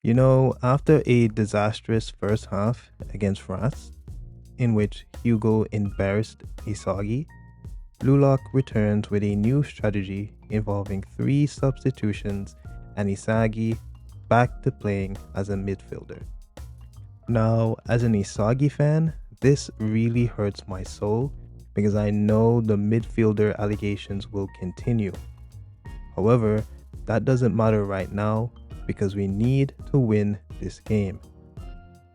After a disastrous first half against France, in which Hugo embarrassed Isagi, Blue Lock returns with a new strategy involving three substitutions and Isagi back to playing as a midfielder. Now, as an Isagi fan, this really hurts my soul because I know the midfielder allegations will continue. However, that doesn't matter right now because we need to win this game.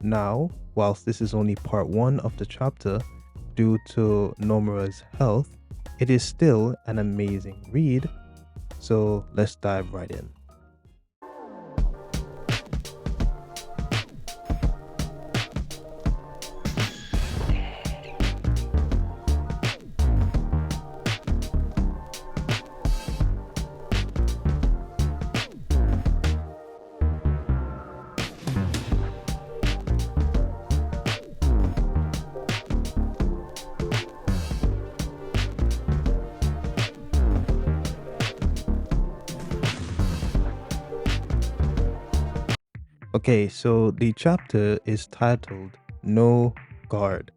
Now, whilst this is only part 1 of the chapter due to Nomura's health, it is still an amazing read, so let's dive right in. Okay, so the chapter is titled No Guard.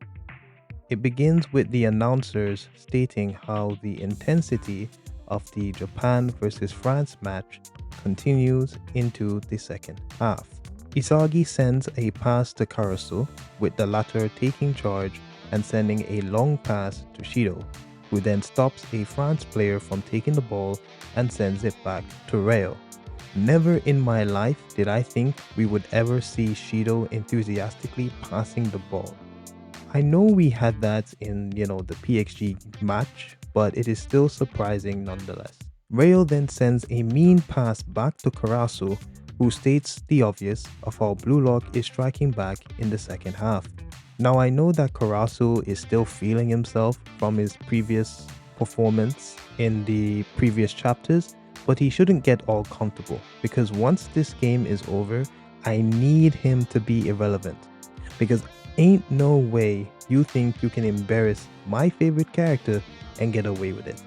It begins with the announcers stating how the intensity of the Japan versus France match continues into the second half. Isagi sends a pass to Karasu, with the latter taking charge and sending a long pass to Shido, who then stops a France player from taking the ball and sends it back to Rayo. Never in my life did I think we would ever see Shido enthusiastically passing the ball. I know we had that in, the PXG match, but it is still surprising nonetheless. Rayo then sends a mean pass back to Karasu, who states the obvious of how Blue Lock is striking back in the second half. Now I know that Karasu is still feeling himself from his previous performance in the previous chapters, but he shouldn't get all comfortable because once this game is over, I need him to be irrelevant because ain't no way you think you can embarrass my favorite character and get away with it.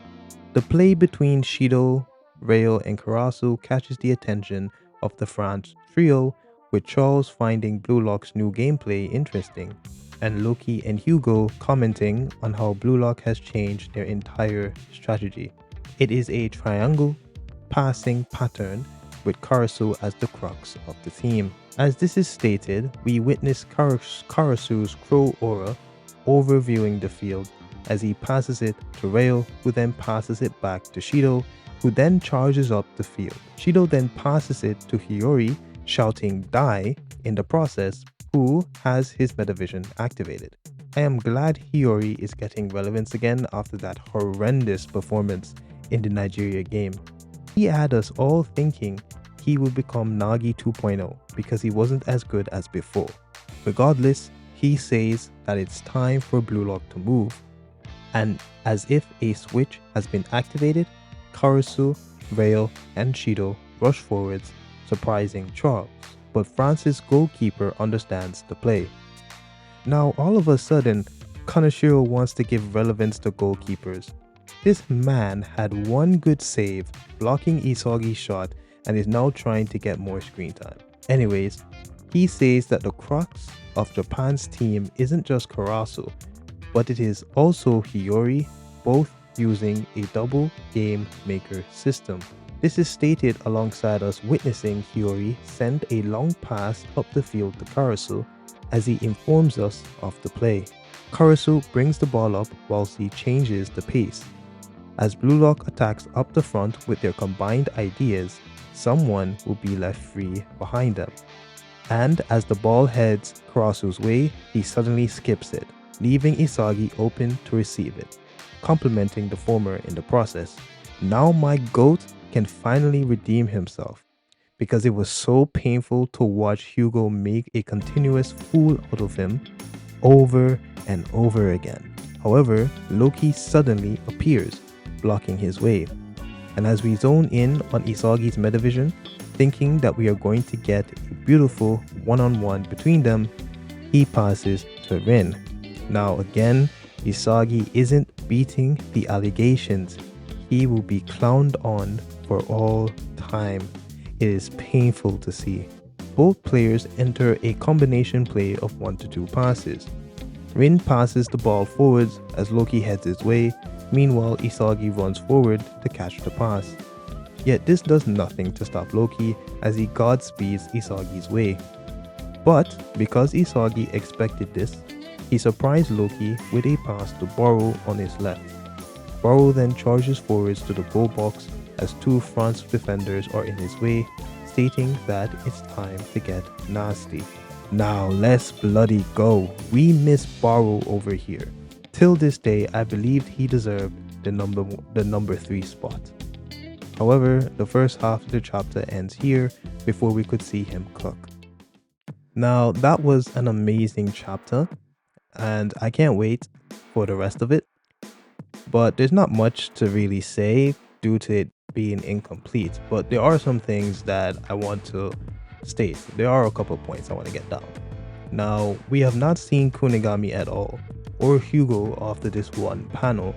The play between Shido, Rayo, and Karasu catches the attention of the France trio, with Charles finding Blue Lock's new gameplay interesting, and Loki and Hugo commenting on how Blue Lock has changed their entire strategy. It is a triangle passing pattern with Karasu as the crux of the theme. As this is stated, we witness Karasu's crow aura overviewing the field as he passes it to Rayo, who then passes it back to Shido, who then charges up the field. Shido then passes it to Hiyori, shouting "Die" in the process, who has his metavision activated. I am glad Hiyori is getting relevance again after that horrendous performance in the Nigeria game. He had us all thinking he would become Nagi 2.0 because he wasn't as good as before. Regardless, he says that it's time for Blue Lock to move, and as if a switch has been activated, Karasu, Rayo, and Shido rush forwards, surprising Charles, but France's goalkeeper understands the play. Now all of a sudden, Kaneshiro wants to give relevance to goalkeepers. This man had one good save, blocking Isagi's shot, and is now trying to get more screen time. Anyways, he says that the crux of Japan's team isn't just Karasu, but it is also Hiyori, both using a double game maker system. This is stated alongside us witnessing Hiyori send a long pass up the field to Karasu as he informs us of the play. Karasu brings the ball up whilst he changes the pace. As Blue Lock attacks up the front with their combined ideas, someone will be left free behind them. And as the ball heads Karasu's way, he suddenly skips it, leaving Isagi open to receive it, complimenting the former in the process. Now my GOAT can finally redeem himself, because it was so painful to watch Hugo make a continuous fool out of him over and over again. However, Loki suddenly appears, blocking his way. And as we zone in on Isagi's metavision, thinking that we are going to get a beautiful one-on-one between them, he passes to Rin. Now again, Isagi isn't beating the allegations. He will be clowned on for all time. It is painful to see. both players enter a combination play of 1 to 2 passes. Rin passes the ball forwards as Loki heads his way, meanwhile Isagi runs forward to catch the pass. Yet this does nothing to stop Loki as he godspeeds Isagi's way. But because Isagi expected this, he surprised Loki with a pass to Boro on his left. Boro then charges forwards to the goal box as 2 France defenders are in his way, stating that it's time to get nasty. Now let's bloody go. We miss Boro over here. Till this day, I believed he deserved the number 3 spot. However, the first half of the chapter ends here before we could see him cook. Now that was an amazing chapter and I can't wait for the rest of it. But there's not much to really say due to it being incomplete, but there are some things that I want to state. There are a couple of points I want to get down. Now, we have not seen Kunigami at all, or Hugo after this one panel,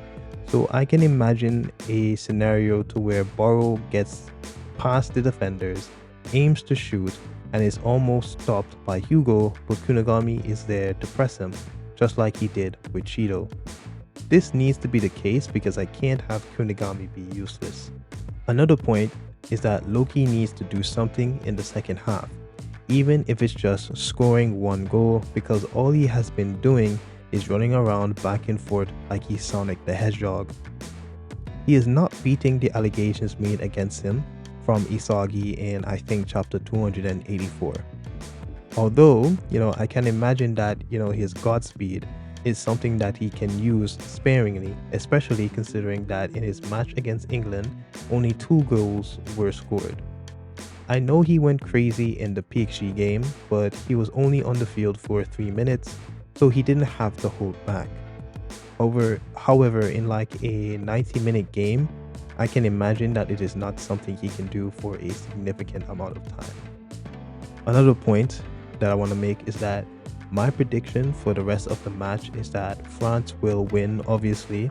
so I can imagine a scenario to where Boro gets past the defenders, aims to shoot, and is almost stopped by Hugo, but Kunigami is there to press him, just like he did with Shido. This needs to be the case because I can't have Kunigami be useless. Another point is that Loki needs to do something in the second half, even if it's just scoring 1 goal, because all he has been doing is running around back and forth like he's Sonic the Hedgehog. He is not beating the allegations made against him from Isagi in I think chapter 284. Although, I can imagine that, his Godspeed is something that he can use sparingly, especially considering that in his match against England, only 2 goals were scored. I know he went crazy in the PXG game, but he was only on the field for 3 minutes, so he didn't have to hold back. However, in like a 90-minute game, I can imagine that it is not something he can do for a significant amount of time. Another point that I want to make is that my prediction for the rest of the match is that France will win, obviously,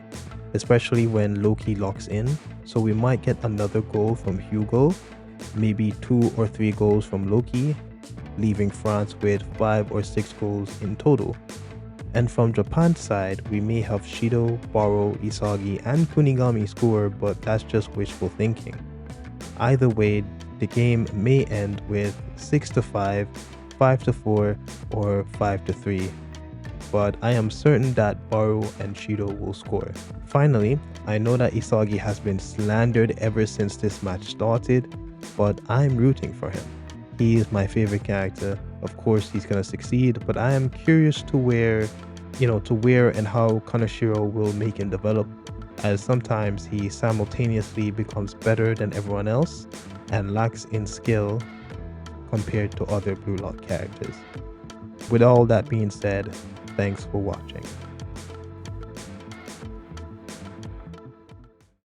especially when Loki locks in, so we might get another goal from Hugo, maybe 2 or 3 goals from Loki, leaving France with 5 or 6 goals in total. And from Japan's side, we may have Shido, Boro, Isagi, and Kunigami score, but that's just wishful thinking. Either way, the game may end with 6-5, 5-4, or 5-3. But I am certain that Boro and Shido will score. Finally, I know that Isagi has been slandered ever since this match started, but I'm rooting for him. He is my favorite character. Of course, he's gonna succeed, but I am curious to where and how Kaneshiro will make him develop, as sometimes he simultaneously becomes better than everyone else and lacks in skill compared to other Blue Lock characters. With all that being said, thanks for watching.